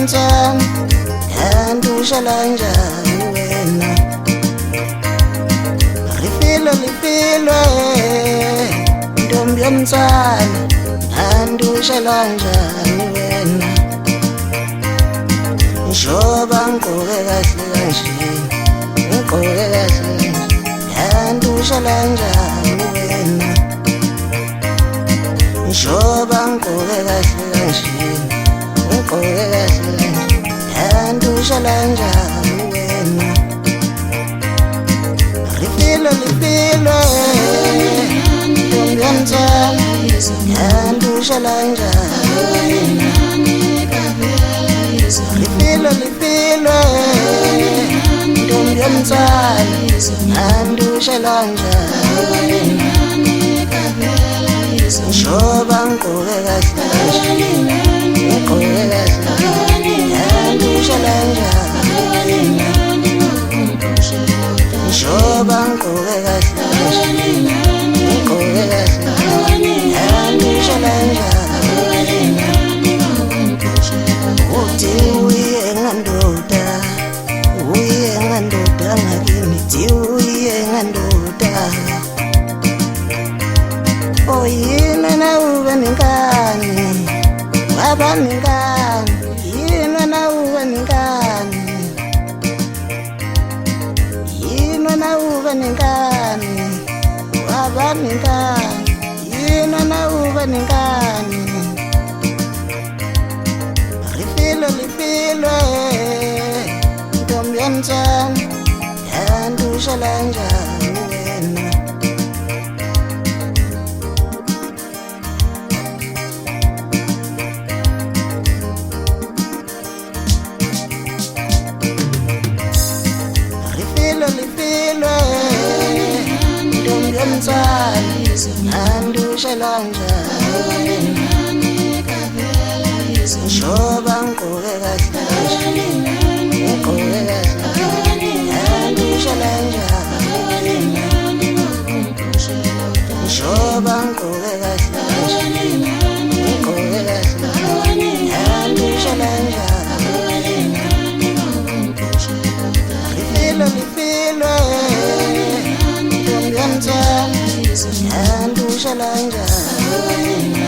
yomntwana kanti ushala njani wena lifilwe ntombi yomntwana kanti ushala njani wena njoba ngigqoke kahle kanje ngigqoke kahle kanti ushala njani wena njoba ngigqoke kahle kanje ngigqoke kahle kanti ushala njani wena lifilwe ntombi yomntwana kanti ushala njani lifilwe ntombi yomntwana kanti ushala njani njoba ngigqoke kahle ngigqoke kahle kanti ushala njani njoba ngigqoke kahle ngigqoke kahle kanti ushala njani uthi uye ngandoda ngakini thi uye ngandoda oyini na uba nengane waba nengane yini na uba nengane yini na uba nengane waba nengane yini na uba nengane lifilwe ntombi yomntwana kanti ushala njani wena lifilwe ntombi yomntwana kanti ushala njani njoba ngigqoke kahle ngigqoke kahle kanti ushala njani njoba ngigqoke kahle ngigqoke kahle kanti ushala njani lifilwe ntombi yomntwana kanti ushala njani